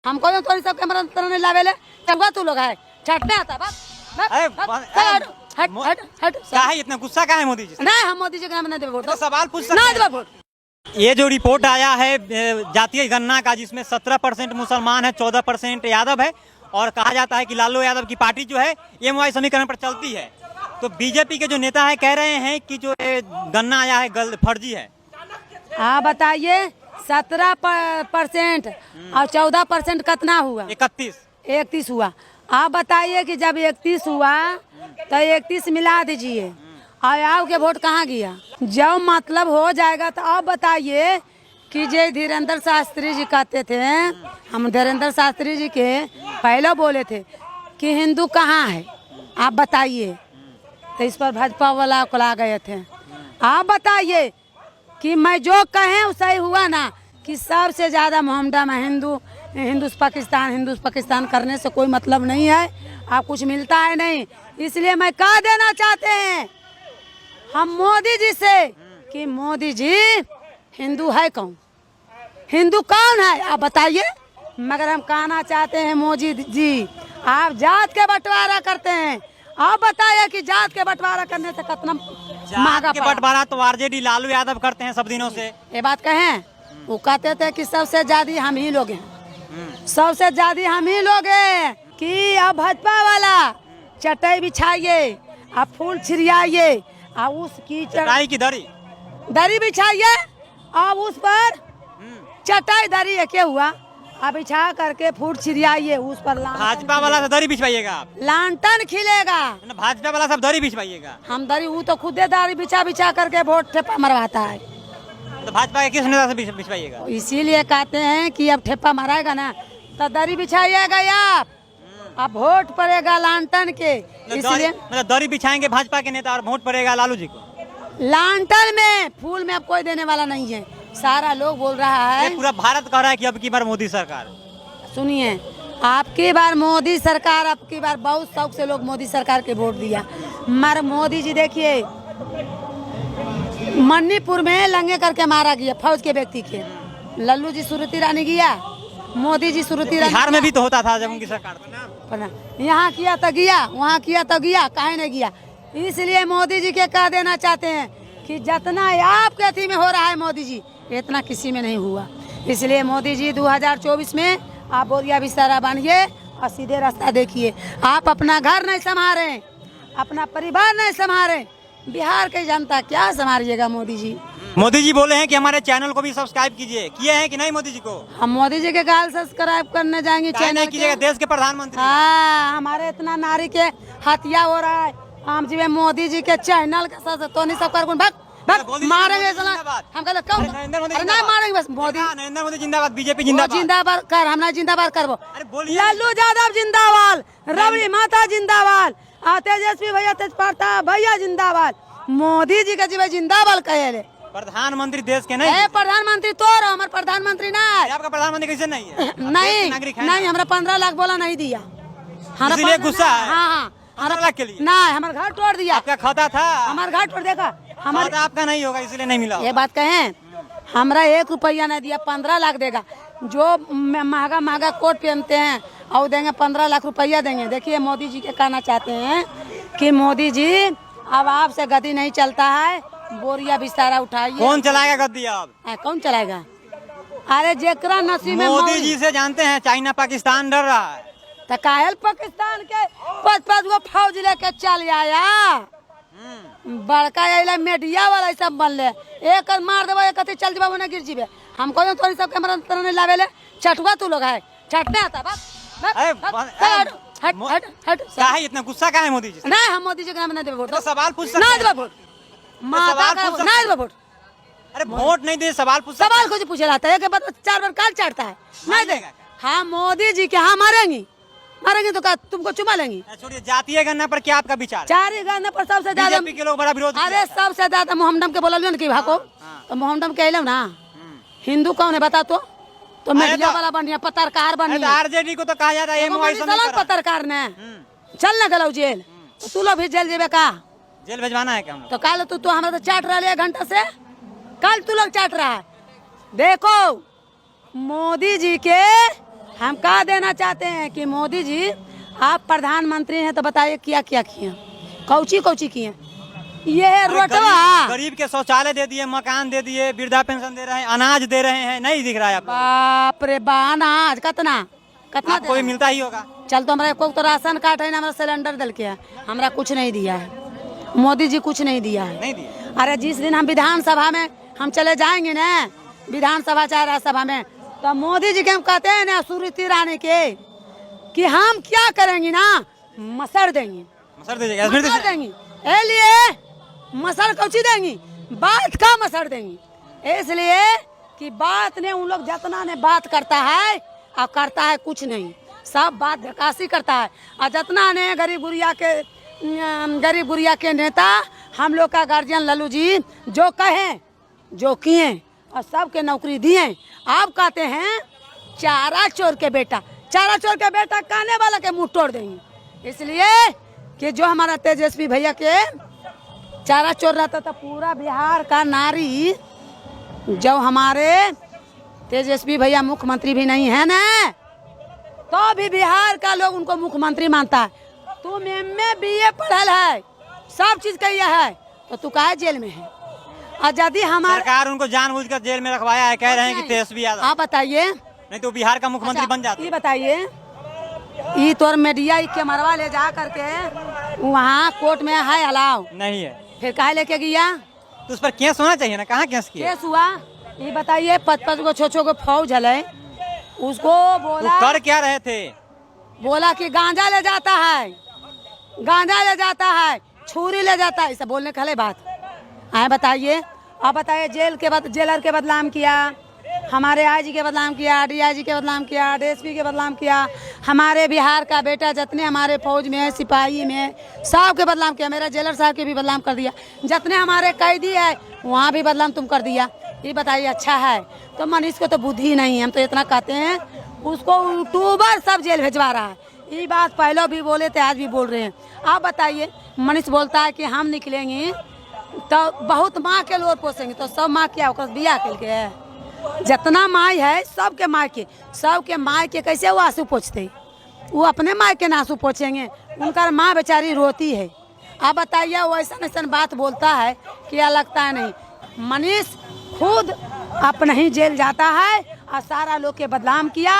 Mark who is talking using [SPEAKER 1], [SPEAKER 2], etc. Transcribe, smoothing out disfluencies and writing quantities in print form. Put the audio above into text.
[SPEAKER 1] हमको तो थोड़ी सब कैमरा नहीं लावेले चंगा तू लोग है छटने आता हट हट हट
[SPEAKER 2] क्या है इतना गुस्सा क्या है मोदी जी से?
[SPEAKER 1] नहीं हम मोदी जी के नाम नहीं देवे वोट
[SPEAKER 2] तो सवाल पूछ सकते
[SPEAKER 1] ना
[SPEAKER 2] हैं।
[SPEAKER 1] देवे वोट।
[SPEAKER 2] ये जो रिपोर्ट आया है जातीय गणना का जिसमें 17% मुसलमान है 14% यादव है और कहा जाता है कि लालू यादव की पार्टी जो है एमवाई समीकरण पर चलती है। तो बीजेपी के जो नेता है कह रहे हैं कि जो गणना आया है फर्जी है।
[SPEAKER 1] हाँ बताइए 17% और 14% कितना हुआ? 31 हुआ। आप बताइए कि जब 31 हुआ तो 31 मिला दीजिए और आप के वोट कहाँ गया? जब मतलब हो जाएगा तो आप बताइए कि जय धीरेन्द्र शास्त्री जी कहते थे, हम धीरेन्द्र शास्त्री जी के पहले बोले थे कि हिंदू कहाँ है आप बताइए, तो इस पर भाजपा वाला कोला गए थे। आप बताइए कि मैं जो कहें वो सही हुआ ना कि सबसे ज़्यादा मोहम्मदा में हिंदू पाकिस्तान करने से कोई मतलब नहीं है, आप कुछ मिलता है नहीं। इसलिए मैं कह देना चाहते हैं हम मोदी जी से कि मोदी जी हिंदू है कौन? हिंदू कौन है आप बताइए। मगर हम कहना चाहते हैं मोदी जी आप जात के बंटवारा करते हैं। आप बताइए कि जात के बंटवारा करने से कितना महंगा
[SPEAKER 2] के बंटवारा तो आरजेडी लालू यादव करते हैं सब दिनों से।
[SPEAKER 1] ये बात कहें वो कहते थे कि सबसे ज्यादा हम ही लोग हैं, सबसे ज्यादा हम ही लोग हैं कि अब भाजपा वाला चटाई बिछाइए आप फूल छिड़ियाइए और उसकी
[SPEAKER 2] चटाई की
[SPEAKER 1] दरी बिछाइए और उस पर चटाई दरी है क्या हुआ आप बिछा करके फूल छिड़ियाइए उस पर
[SPEAKER 2] भाजपा वाला सब दरी बिछवाइएगा आप,
[SPEAKER 1] लांटन खिलेगा।
[SPEAKER 2] भाजपा वाला सब दरी बिछवाइएगा।
[SPEAKER 1] हम दरी वो तो खुदे दरी बिछा करके वोट ठेपा मरवाता है।
[SPEAKER 2] तो भाजपा के किस नेता से बिछवाइएगा?
[SPEAKER 1] इसीलिए कहते हैं कि अब ठेपा मारेगा ना तो दरी बिछाइएगा आप, अब वोट पड़ेगा लांटन के। इसलिए
[SPEAKER 2] मतलब दरी बिछाएंगे भाजपा के नेता और वोट पड़ेगा लालू जी को।
[SPEAKER 1] लांटन में फूल में अब कोई देने वाला नहीं है। सारा लोग बोल रहा है,
[SPEAKER 2] पूरा भारत कह रहा है कि अब की बार मोदी सरकार।
[SPEAKER 1] सुनिए आपकी बार मोदी सरकार, अब की बार बहुत शौक से लोग मोदी सरकार के वोट दिया। मगर मोदी जी देखिए मणिपुर में लंगे करके मारा गया फौज के व्यक्ति के, लल्लू जी सुरती रानी गया, मोदी जी सुरती रानी।
[SPEAKER 2] बिहार में भी तो होता था जब उनकी सरकार
[SPEAKER 1] यहाँ किया तो गया, वहाँ किया तो गया, काहे नहीं गया। इसलिए मोदी जी के कह देना चाहते हैं कि जितना आपके अथी में हो रहा है मोदी जी इतना किसी में नहीं हुआ। इसलिए मोदी जी 2024 में आप बोरिया बिस्तारा बांधिए और सीधे रास्ता देखिए। आप अपना घर नहीं संभाले, अपना परिवार नहीं संभाले, बिहार की जनता क्या संभालिएगा मोदी जी।
[SPEAKER 2] मोदी जी बोले हैं कि हमारे चैनल को भी सब्सक्राइब कीजिए, किए हैं कि नहीं मोदी जी को?
[SPEAKER 1] हम मोदी जी के गाल सब्सक्राइब करने जाएंगे चैनल
[SPEAKER 2] कीजिएगा, देश के प्रधानमंत्री।
[SPEAKER 1] हाँ हमारे इतना नारी के हत्या हो रहा है, हम जी मोदी जी के चैनल के साथ तो नहीं सब कर मारेंगे हम नहीं मारेंगे बस। मोदी
[SPEAKER 2] नरेंद्र मोदी जिंदाबाद, बीजेपी जिंदाबाद।
[SPEAKER 1] जिंदाबाद कर, हम नहीं जिंदाबाद करबो। लालू यादव जिंदाबाद, रबड़ी माता जिंदाबाद, तेजस्वी भैया तेजप्रताप भैया जिंदाबाद, मोदी जी का जी जिंदाबाद कहे।
[SPEAKER 2] प्रधानमंत्री देश के नहीं,
[SPEAKER 1] प्रधानमंत्री तो हमारे प्रधानमंत्री ना
[SPEAKER 2] आपका प्रधानमंत्री कैसे नहीं है?
[SPEAKER 1] नहीं हमारा 15 लाख बोला नहीं दिया,
[SPEAKER 2] इसलिए गुस्सा है।
[SPEAKER 1] हाँ
[SPEAKER 2] 15 लाख के लिए
[SPEAKER 1] ना हमारा घर तोड़ दिया।
[SPEAKER 2] आपका खाता था,
[SPEAKER 1] हमारा घर तोड़ देगा,
[SPEAKER 2] हमारा आपका नहीं होगा इसलिए नहीं मिला।
[SPEAKER 1] ये बात कहें हमारा 1 रुपया नहीं दिया, 15 लाख देगा। जो महंगा कोट पहनते हैं और देंगे 15 लाख रुपया देंगे। देखिए मोदी जी के कहना चाहते हैं कि मोदी जी अब आपसे गद्दी नहीं चलता है, बोरिया बिस्तारा उठाइए।
[SPEAKER 2] कौन चलाएगा गद्दी अब?
[SPEAKER 1] कौन चलाएगा? अरे जेकरा नसीब में
[SPEAKER 2] मोदी जी से जानते हैं चाइना पाकिस्तान डर रहा है
[SPEAKER 1] तो कायल पाकिस्तान के 5 गो फौज लेके चल आया। बड़का मीडिया वाला सब बनले, एक मार देबो एक चल जेबो ना गिर जीबे। हमको तो थोड़ी सब कैमरा नहीं लावेले चटुआ तू लोग है छटने आता हट हट हट।
[SPEAKER 2] क्या है इतना गुस्सा क्या है मोदी जी से?
[SPEAKER 1] नहीं हम मोदी जी के नाम नहीं देबे वोट।
[SPEAKER 2] तो सवाल पूछ सकते
[SPEAKER 1] नहीं देबे वोट, माता का नहीं देबे वोट।
[SPEAKER 2] अरे वोट नहीं दे सवाल पूछ,
[SPEAKER 1] सवाल कुछ पूछे जाता है, एक बार 4 बार काल चाटता है नहीं देगा। हाँ मोदी जी के हाँ मारेंगे तो क्या तुमको चुमा लेंगी?
[SPEAKER 2] छोड़िए, जातीय गणना पर क्या आपका विचार?
[SPEAKER 1] जातीय गणना पर सबसे ज्यादा
[SPEAKER 2] बीजेपी के लोग बड़ा विरोध।
[SPEAKER 1] अरे सबसे ज्यादा मोहम्मदम के बोलियो ना कि भाको तो मोहम्मदम के ना हिंदू कौन है बता तो मीडिया वाला बनिया पत्रकार बनिया।
[SPEAKER 2] आरजेडी को तो कहा जाता है
[SPEAKER 1] पत्रकार ने चल न गलो जेल, तू लोग भी जेल जेबे का?
[SPEAKER 2] जेल भेजवाना है क्या?
[SPEAKER 1] तो कल तू हमारा तो चाट रहा है 1 घंटा से, कल तू लोग चाट रहा है। देखो मोदी जी के हम कहा देना चाहते हैं कि मोदी जी आप प्रधानमंत्री हैं तो बताइए क्या क्या किए, कौची कौची किए। ये है रोटवा,
[SPEAKER 2] गरीब के शौचालय दे दिए, मकान दे दिए, वृद्धा पेंशन दे रहे हैं, अनाज दे रहे हैं, नहीं दिख रहा है आपको?
[SPEAKER 1] बाप रे बा, अनाज कितना कितना
[SPEAKER 2] आपको भी मिलता ही होगा।
[SPEAKER 1] चल तो हमारा कोई तो राशन कार्ड है ना, हमारा सिलेंडर दल के है, हमारा कुछ नहीं दिया है, मोदी जी कुछ नहीं दिया है।
[SPEAKER 2] नहीं दिया।
[SPEAKER 1] अरे जिस दिन हम विधानसभा में हम चले जाएंगे ना, विधानसभा चाहे राज्यसभा में, तो मोदी जी के हम कहते हैं ना सुरीति रानी के कि हम क्या करेंगे ना, मसर देंगे,
[SPEAKER 2] मसर दीजिएगा,
[SPEAKER 1] मसर देंगे। ए लिए मसर कौची देंगी, बात का मसर देंगी, इसलिए कि बात ने उन लोग जितना ने बात करता है और करता है कुछ नहीं, सब बात बेकासी करता है। और जितना ने गरीब गुड़िया के नेता हम लोग का गार्जियन लल्लू जी जो कहें जो किए और सबके नौकरी दिए। आप कहते हैं चारा चोर के बेटा, चारा चोर के बेटा कहने वाला के मुंह तोड़ देंगे, इसलिए कि जो हमारा तेजस्वी भैया के चारा चोर रहता था, पूरा बिहार का नारी, जब हमारे तेजस्वी भैया मुख्यमंत्री भी नहीं है ना, तो भी बिहार का लोग उनको मुख्यमंत्री मानता है। तुम एमए बीए पढ़ल है, सब चीज किया है, तो तू काहे जेल में है? और यदि हमारे
[SPEAKER 2] सरकार उनको जानबूझकर जेल में रखवाया है, कह रहे हैं कि तेजस्वी यादव।
[SPEAKER 1] आप बताइए,
[SPEAKER 2] नहीं तो बिहार का मुख्यमंत्री बन जाते।
[SPEAKER 1] ये बताइए, ये तो मीडिया के मरवा ले जा करके वहाँ कोर्ट में है अलाउ
[SPEAKER 2] नहीं है,
[SPEAKER 1] फिर काहे लेके गया?
[SPEAKER 2] तो उस पर केस होना चाहिए ना, कहाँ केस किया?
[SPEAKER 1] केस हुआ? ये बताइए, 55 को छोचो को फौज है, उसको बोला,
[SPEAKER 2] कर क्या रहे थे?
[SPEAKER 1] बोला कि गांजा ले जाता है, गांजा ले जाता है, छुरी ले जाता है, इसे बोलने खले बात आए। बताइए, आप बताइए, जेल के बाद जेलर के बदनाम किया, हमारे आईजी के बदनाम किया, डीआईजी के बदनाम किया, डीएसपी के बदनाम किया, हमारे बिहार का बेटा जितने हमारे फौज में है, सिपाही में, सब के बदनाम किया, मेरा जेलर साहब के भी बदनाम कर दिया, जितने हमारे कैदी है वहाँ भी बदनाम तुम कर दिया। ये बताइए अच्छा है? तो मनीष को तो बुद्धि नहीं है, हम तो इतना कहते हैं, उसको यूट्यूबर सब जेल भिजवा रहा है। ये बात पहले भी बोले थे, आज भी बोल रहे हैं। आप बताइए, मनीष बोलता है कि हम निकलेंगे तो बहुत माँ के लोग पोसेंगे, तो सब माँ क्या होकर बिया खेल के है? जितना माई है सबके माँ के कैसे वो आंसू पोछते? वो अपने माँ के आंसू पोछेंगे, उनका माँ बेचारी रोती है। आप बताइए, वो ऐसा बात बोलता है क्या लगता है? नहीं, मनीष खुद अपने ही जेल जाता है और सारा लोग के बदनाम किया।